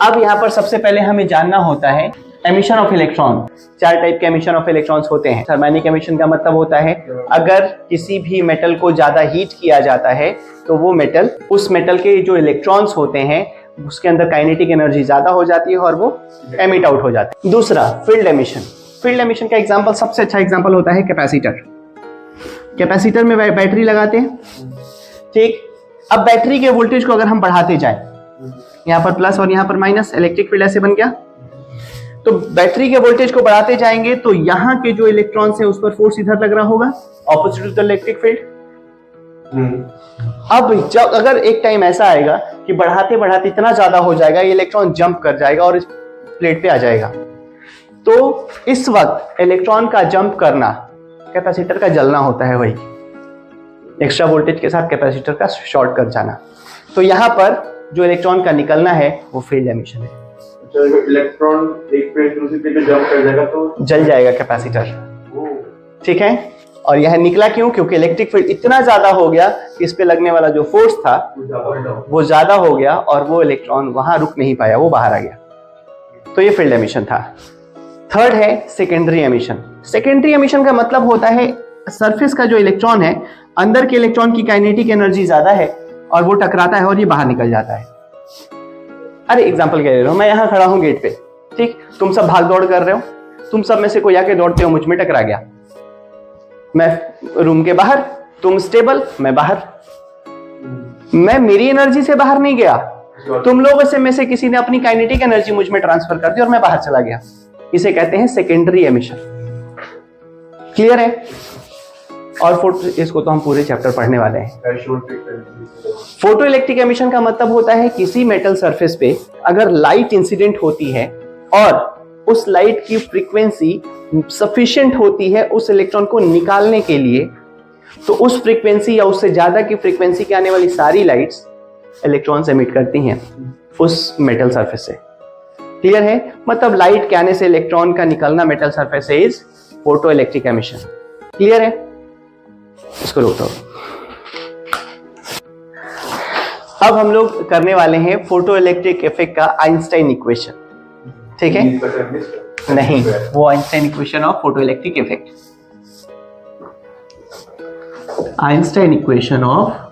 अब यहाँ पर सबसे पहले हमें जानना होता है एमिशन ऑफ इलेक्ट्रॉन। 4 टाइप के एमिशन ऑफ इलेक्ट्रॉन्स होते हैं। थर्मैनिक एमिशन का मतलब होता है अगर किसी भी मेटल को ज्यादा हीट किया जाता है तो वो मेटल, उस मेटल के जो इलेक्ट्रॉन्स होते हैं उसके अंदर काइनेटिक एनर्जी ज्यादा हो जाती है और वो एमिट आउट हो जाता है। दूसरा फील्ड एमिशन। फील्ड एमिशन का एग्जांपल, सबसे अच्छा एग्जांपल होता है कैपेसिटर। कैपेसिटर में बैटरी लगाते हैं, ठीक। अब बैटरी के वोल्टेज को अगर हम बढ़ाते जाएं, यहाँ पर प्लस और यहाँ पर माइनस, इलेक्ट्रिक फील्ड ऐसे बन गया। तो बैटरी के वोल्टेज को बढ़ाते जाएंगे तो यहाँ के जो इलेक्ट्रॉन्स हैं उस पर फोर्स इधर लग रहा होगा, opposite to the electric field. अब जब अगर एक टाइम ऐसा आएगा कि बढ़ाते बढ़ाते इतना ज्यादा हो जाएगा, ये इलेक्ट्रॉन जंप कर जाएगा और इस प्लेट पे आ जाएगा, तो इस वक्त इलेक्ट्रॉन का जंप करना कैपेसिटर का जलना होता है, वही एक्स्ट्रा वोल्टेज के साथ कैपेसिटर का शॉर्ट कर जाना। तो यहाँ पर जो इलेक्ट्रॉन का निकलना है वो फील्ड एमिशन है। इलेक्ट्रॉन एक पे दूसरी पे जंप कर जाएगा तो जल जाएगा कैपेसिटर, ठीक है। और यह निकला क्यों? क्योंकि इलेक्ट्रिक फील्ड इतना ज्यादा हो गया कि इस पे लगने वाला जो फोर्स था वो ज्यादा हो गया और वो इलेक्ट्रॉन वहां रुक नहीं पाया, वो बाहर आ गया। तो ये फील्ड एमिशन था। थर्ड है सेकेंडरी एमिशन। सेकेंडरी एमिशन का मतलब होता है सरफेस का जो इलेक्ट्रॉन है, अंदर के इलेक्ट्रॉन की काइनेटिक एनर्जी ज्यादा है और वो टकराता है और ये बाहर निकल जाता है। अरे एग्जांपल क्या ले रहा हूं, मैं यहाँ खड़ा हूं गेट पे, ठीक, तुम सब भाग दौड़ कर रहे हो, तुम सब में से कोई आके दौड़ते हो, मुझ में टकरा गया, मैं रूम के बाहर, तुम स्टेबल, मैं बाहर। मैं मेरी एनर्जी से बाहर नहीं गया, तुम लोगों से में से किसी ने अपनी काइनेटिक एनर्जी मुझ में ट्रांसफर कर दी और मैं बाहर चला गया। इसे कहते हैं सेकेंडरी एमिशन। क्लियर है? और इसको तो हम पूरे चैप्टर पढ़ने वाले हैं। फोटो इलेक्ट्रिक एमिशन का मतलब होता है किसी मेटल सरफेस पे अगर लाइट इंसिडेंट होती है और उस लाइट की फ्रीक्वेंसी सफिशिएंट होती है उस इलेक्ट्रॉन को निकालने के लिए, तो उस फ्रीक्वेंसी या उससे ज्यादा की फ्रीक्वेंसी के आने वाली सारी लाइट्स इलेक्ट्रॉन्स एमिट करती हैं उस मेटल सरफेस से। क्लियर है? मतलब लाइट के आने से इलेक्ट्रॉन का निकलना मेटल सरफेस से is photo electric emission. Clear है? इसको रोकता हूं। अब हम लोग करने वाले हैं फोटो इलेक्ट्रिक इफेक्ट का आइंस्टाइन इक्वेशन, ठीक है? नहीं, वो Einstein equation of photo electric effect, Einstein equation of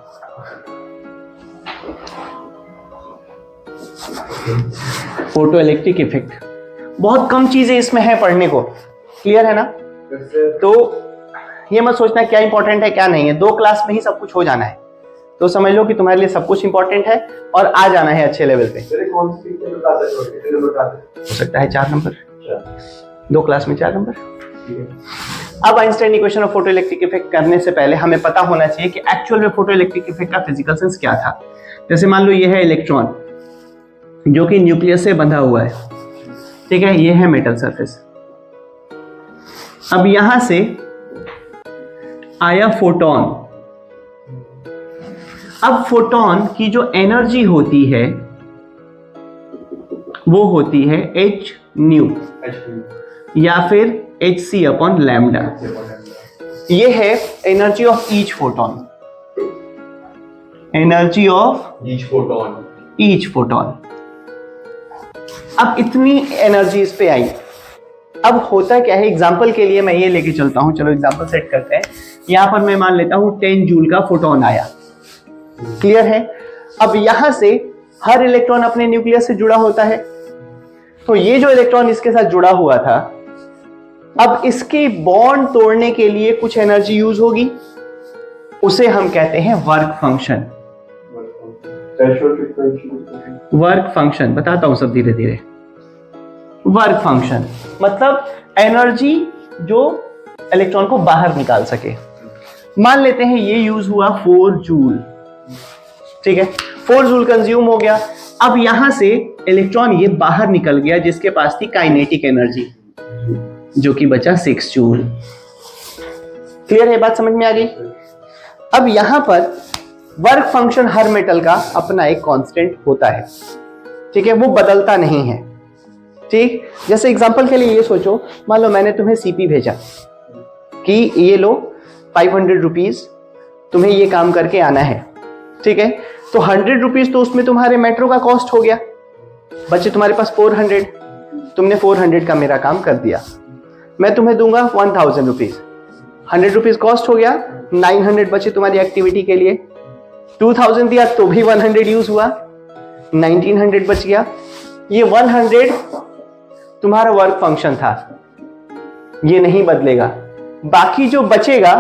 photo electric effect. बहुत कम चीजें इसमें है पढ़ने को। क्लियर है ना? तो ये मत सोचना क्या इंपॉर्टेंट है क्या नहीं है, 2 क्लास में ही सब कुछ हो जाना है। तो समझ लो कि तुम्हारे लिए सब कुछ इंपॉर्टेंट है और आ जाना है अच्छे लेवल पे। हो सकता है 4 नंबर, 2 क्लास में 4 नंबर। अब Einstein equation of photo electric effect करने से पहले हमें पता होना चाहिए कि एक्चुअल में फोटो इलेक्ट्रिक इफेक्ट का फिजिकल सेंस क्या था। जैसे मान लो ये है इलेक्ट्रॉन जो कि न्यूक्लियस से बंधा हुआ है, ठीक है, ये है मेटल सरफेस। अब यहां से आया फोटोन। अब फोटोन की जो एनर्जी होती है वो होती है h न्यू या फिर hc अपॉन लैम्डा। ये है energy of each photon, energy of each photon. अब इतनी एनर्जी इस पे आई। अब होता क्या है, एग्जांपल के लिए मैं ये लेके चलता हूं, चलो एग्जांपल सेट करते हैं। यहां पर मैं मान लेता हूं 10 जूल का फोटोन आया। क्लियर है? अब यहां से हर इलेक्ट्रॉन अपने न्यूक्लियस से जुड़ा होता है, तो ये जो इलेक्ट्रॉन इसके साथ जुड़ा हुआ था, अब इसके बॉन्ड तोड़ने के लिए कुछ एनर्जी यूज होगी, उसे हम कहते हैं वर्क फंक्शन। वर्क फंक्शन बताता हूं सब धीरे धीरे। वर्क फंक्शन मतलब एनर्जी जो इलेक्ट्रॉन को बाहर निकाल सके। मान लेते हैं ये यूज हुआ 4 जूल, ठीक है, 4 जूल कंज्यूम हो गया। अब यहां से इलेक्ट्रॉन ये बाहर निकल गया जिसके पास थी काइनेटिक एनर्जी, जो कि बचा 6 जूल। क्लियर है? बात समझ में आ गई? अब यहां पर वर्क फंक्शन हर मेटल का अपना एक कांस्टेंट होता है, ठीक है, वो बदलता नहीं है। ठीक, जैसे एग्जांपल के लिए ये सोचो, मान लो मैंने तुम्हें सीपी भेजा कि ये लो 500 रुपीज, तुम्हें ये काम करके आना है, ठीक है, तो 100 रुपीज तो उसमें तुम्हारे मेट्रो का कॉस्ट हो गया, बच्चे तुम्हारे पास 400, तुमने 400 का मेरा काम कर दिया, मैं तुम्हें दूंगा 1000 रुपीज, 100 रुपीज कॉस्ट हो गया, 900 बचे तुम्हारी एक्टिविटी के लिए, 2000 दिया तो भी 100 यूज हुआ, 1900 बच गया। ये 100 तुम्हारा वर्क फंक्शन था, ये नहीं बदलेगा। बाकी जो बचेगा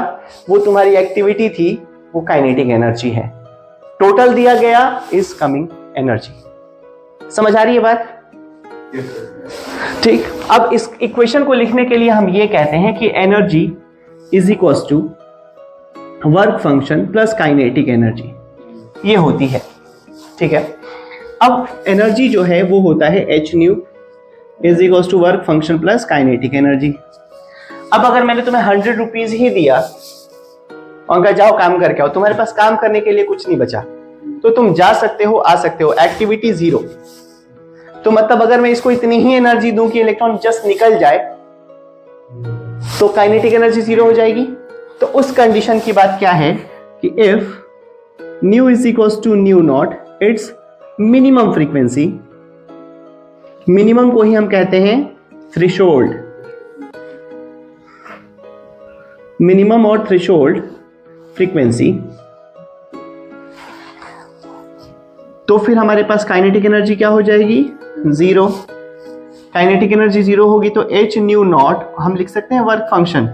वो तुम्हारी एक्टिविटी थी, वो काइनेटिक एनर्जी है। टोटल दिया गया इज कमिंग एनर्जी। समझ आ रही है बात? ठीक। अब इस इक्वेशन को लिखने के लिए हम ये कहते हैं कि energy is equals to work function plus kinetic energy, ये होती है। ठीक है। अब एनर्जी जो है वो होता है H nu is equals to work function plus kinetic energy. अब अगर मैंने तुम्हें 100 रुपीज ही दिया और कहा जाओ काम करके आओ, तुम्हारे पास काम करने के लिए कुछ नहीं बचा, तो तुम जा सकते हो, आ सकते हो, एक्टिविटी जीरो। तो मतलब अगर मैं इसको इतनी ही एनर्जी दूं कि इलेक्ट्रॉन जस्ट निकल जाए, तो काइनेटिक एनर्जी जीरो हो जाएगी। तो उस कंडीशन की बात क्या है कि if nu is equals to nu not, it's minimum frequency, minimum को ही हम कहते हैं थ्रेशोल्ड, मिनिमम और थ्रेशोल्ड फ्रीक्वेंसी, तो फिर हमारे पास काइनेटिक एनर्जी क्या हो जाएगी? जीरो। काइनेटिक एनर्जी जीरो होगी तो एच न्यू नॉट हम लिख सकते हैं वर्क फंक्शन।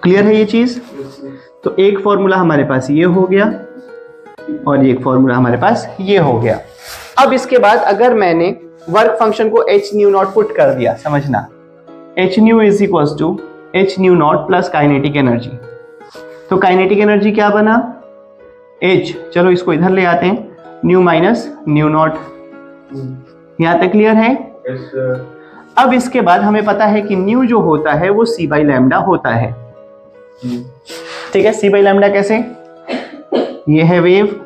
क्लियर है ये चीज? तो एक फॉर्मूला हमारे पास ये हो गया और एक फॉर्मूला हमारे पास ये हो गया। अब इसके बाद अगर मैंने वर्क फंक्शन को एच न्यू नॉट पुट कर दिया, समझना, H nu is equals to H nu not plus kinetic energy, तो काइनेटिक एनर्जी क्या बना? एच, चलो इसको इधर ले आते हैं, न्यू माइनस न्यू नॉट। यहां तक क्लियर है? अब इसके बाद हमें पता है कि न्यू जो होता है वो सी बाई लैम्डा होता है। ठीक है। सी बाई लैम्डा कैसे? ये है वेव,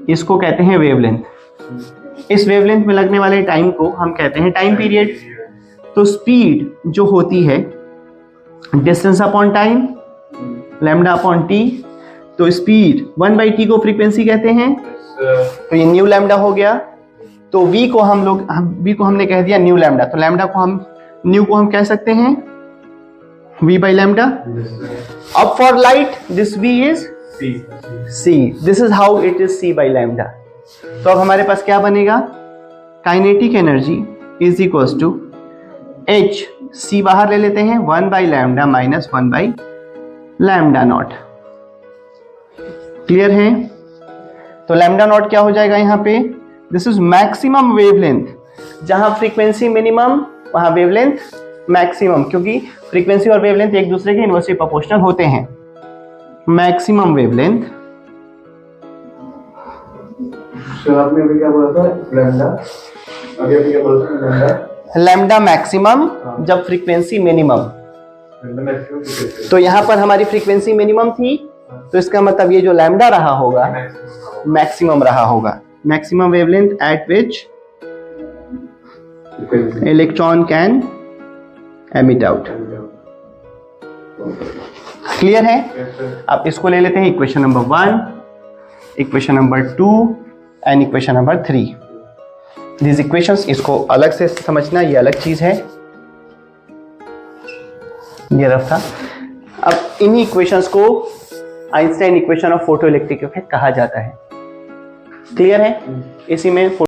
इसको कहते हैं वेवलेंथ। इस वेवलेंथ में लगने वाले टाइम को हम कहते हैं टाइम पीरियड। तो स्पीड जो होती है distance upon time, lambda upon T, तो स्पीड 1/t को फ्रीक्वेंसी कहते हैं। तो ये न्यू लैम्डा हो गया। तो v को v को हमने कह दिया न्यू लैम्डा, तो लैम्डा को न्यू को हम कह सकते हैं v बाई लैम्डा। अब for light this v is c, this is how it is c by lambda. तो अब हमारे पास क्या बनेगा? Kinetic energy is equals to h, c बाहर ले लेते हैं, 1 by lambda minus 1 by lambda not. Clear है? तो लैम्डा नॉट क्या हो जाएगा यहाँ पे? This is maximum wavelength. जहां फ्रीक्वेंसी मिनिमम वहां वेवलेंथ मैक्सिमम, क्योंकि फ्रीक्वेंसी और वेवलेंथ एक दूसरे के इनवर्सली प्रोपोर्शनल होते हैं। मैक्सिमम वेवलेंथ, आपने अभी क्या बोला था? लैम्डा। अभी अभी क्या बोला था? लैम्डा। लैम्डा मैक्सिमम जब फ्रीक्वेंसी मिनिमम। तो यहां पर हमारी फ्रीक्वेंसी मिनिमम थी, तो इसका मतलब ये जो लैम्डा रहा होगा मैक्सिमम रहा होगा। Maximum wavelength eight which electron can emit out. Clear है? अब इसको ले लेते हैं equation number 1, equation number 2 and equation number 3। This equations, इसको अलग से समझना, ये अलग चीज है, ये रफ था। अब इन्हीं इक्वेशंस को Einstein equation of photo electric effect कहा जाता है। क्लियर है? इसी में